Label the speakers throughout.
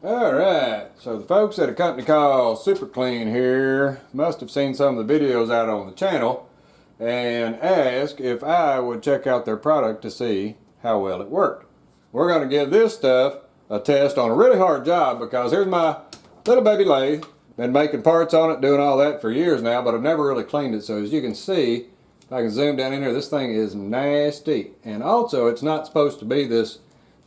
Speaker 1: Alright, so the folks at a company called Super Clean here must have seen some of the videos out on the channel and asked if I would check out their product to see how well it worked. We're going to give this stuff a test on a really hard job because here's my little baby lathe. Been making parts on it, doing all that for years now, but I've never really cleaned it. So as you can see, if I can zoom down in here, this thing is nasty. And also, it's not supposed to be this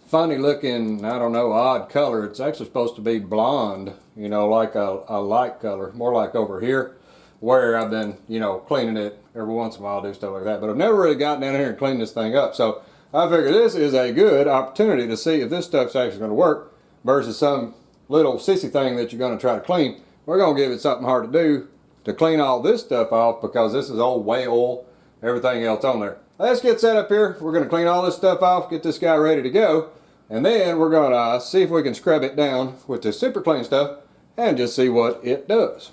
Speaker 1: funny looking, I don't know, odd color. It's actually supposed to be blonde, you know, like a light color, more like over here where I've been, you know, cleaning it every once in a while, do stuff like that. But I've never really gotten down here and cleaned this thing up. So I figure this is a good opportunity to see if this stuff's actually going to work versus some little sissy thing that you're going to try to clean. We're going to give it something hard to do to clean all this stuff off because this is old whale, everything else on there. Let's get set up here. We're going to clean all this stuff off, get this guy ready to go. And then we're going to see if we can scrub it down with this super clean stuff and just see what it does.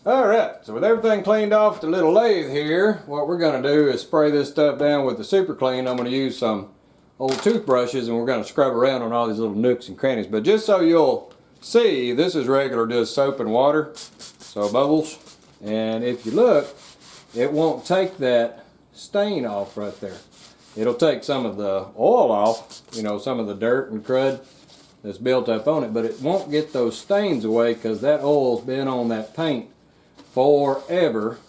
Speaker 1: Alright, so with everything cleaned off the little lathe here, what we're going to do is spray this stuff down with the super clean. I'm going to use some old toothbrushes and we're going to scrub around on all these little nooks and crannies. But just so you'll see, this is regular just soap and water, so bubbles. And if you look, it won't take that stain off right there. It'll take some of the oil off, you know, some of the dirt and crud that's built up on it, but it won't get those stains away because that oil's been on that paint forever.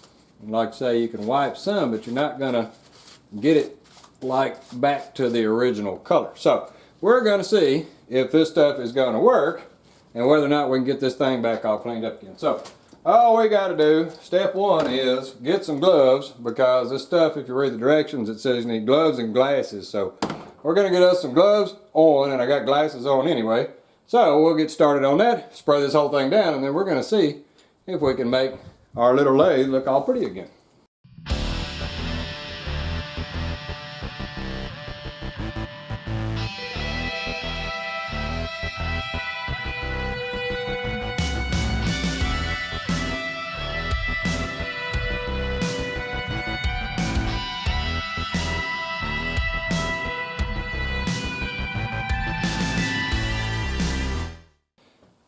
Speaker 1: And like I say, you can wipe some, but you're not gonna get it like back to the original color. So we're gonna see if this stuff is gonna work and whether or not we can get this thing back all cleaned up again. So all we got to do, step one, is get some gloves because this stuff, if you read the directions, it says you need gloves and glasses. So we're going to get us some gloves on, and I got glasses on anyway. So we'll get started on that, spray this whole thing down, and then we're going to see if we can make our little lathe look all pretty again.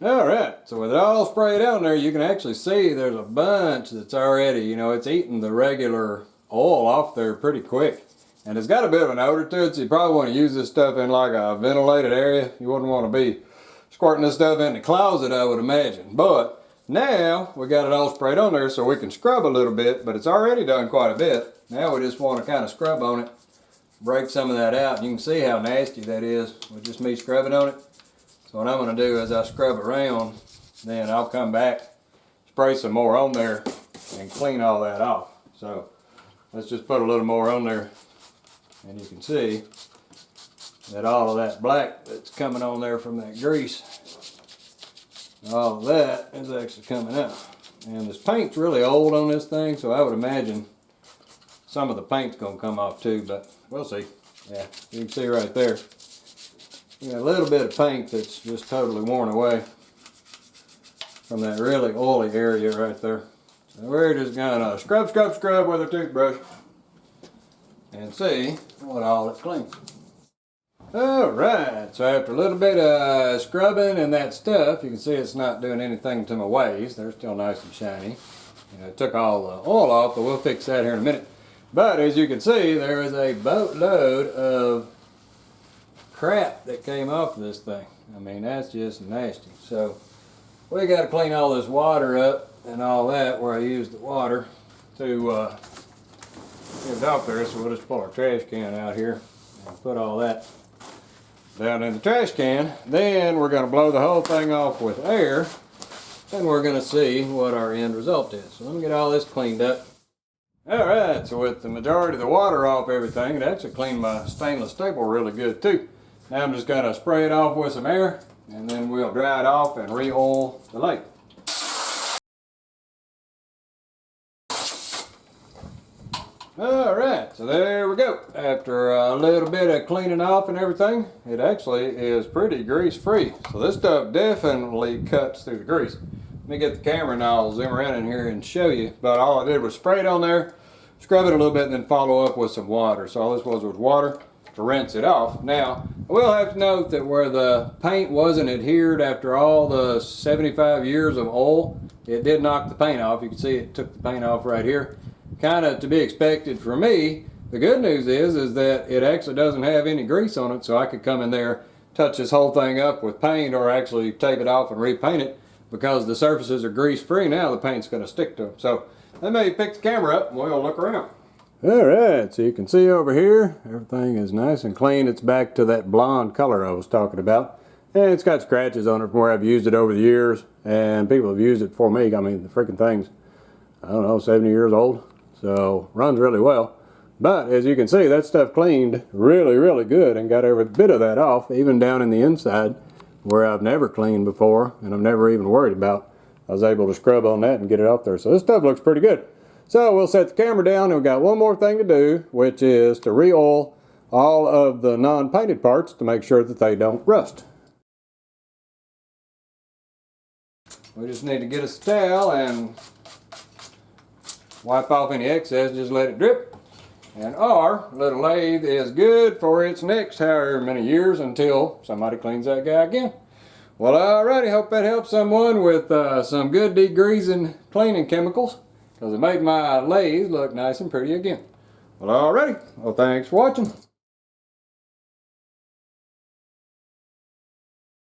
Speaker 1: Alright, so with it all sprayed out there, you can actually see there's a bunch that's already, you know, it's eating the regular oil off there pretty quick. And it's got a bit of an odor to it, so you probably want to use this stuff in like a ventilated area. You wouldn't want to be squirting this stuff in the closet, I would imagine. But now we got it all sprayed on there so we can scrub a little bit, but it's already done quite a bit. Now we just want to kind of scrub on it, break some of that out. You can see how nasty that is with just me scrubbing on it. So what I'm going to do is I scrub around, then I'll come back, spray some more on there, and clean all that off. So let's just put a little more on there, and you can see that all of that black that's coming on there from that grease, all of that is actually coming out. And this paint's really old on this thing, so I would imagine some of the paint's going to come off too, but we'll see. Yeah, you can see right there. You got a little bit of paint that's just totally worn away from that really oily area right there. So we're just gonna scrub with a toothbrush and see what all it cleans. Alright, so after a little bit of scrubbing and that stuff, you can see it's not doing anything to my waves. They're still nice and shiny. You know, it took all the oil off, but we'll fix that here in a minute. But as you can see, there is a boatload of crap that came off of this thing. I mean, that's just nasty. So we got to clean all this water up and all that where I used the water to get it off there. So we'll just pull our trash can out here and put all that down in the trash can. Then we're going to blow the whole thing off with air and we're going to see what our end result is. So let me get all this cleaned up. Alright, so with the majority of the water off everything, it actually cleaned my stainless staple really good too. Now I'm just going to spray it off with some air and then we'll dry it off and re-oil the lathe. Alright, so there we go. After a little bit of cleaning off and everything, it actually is pretty grease free. So this stuff definitely cuts through the grease. Let me get the camera and I'll zoom around in here and show you. But all I did was spray it on there, scrub it a little bit, and then follow up with some water. So all this was water to rinse it off. Now, will have to note that where the paint wasn't adhered after all the 75 years of oil, it did knock the paint off. You can see it took the paint off right here. Kind of to be expected for me. The good news is that it actually doesn't have any grease on it, so I could come in there, touch this whole thing up with paint, or actually tape it off and repaint it. Because the surfaces are grease free now, the paint's going to stick to them. So let me pick the camera up and we'll look around. Alright, so you can see over here, everything is nice and clean. It's back to that blonde color I was talking about. And it's got scratches on it from where I've used it over the years. And people have used it before me. I mean, the freaking thing's, I don't know, 70 years old. So, runs really well. But, as you can see, that stuff cleaned really, really good and got every bit of that off, even down in the inside, where I've never cleaned before and I've never even worried about. I was able to scrub on that and get it off there. So, this stuff looks pretty good. So we'll set the camera down and we've got one more thing to do, which is to re-oil all of the non-painted parts to make sure that they don't rust. We just need to get a towel and wipe off any excess, just let it drip. And our little lathe is good for its next however many years until somebody cleans that guy again. Well, alrighty, hope that helps someone with some good degreasing cleaning chemicals. Because it made my lathe look nice and pretty again. Well, alrighty. Well, thanks for watching.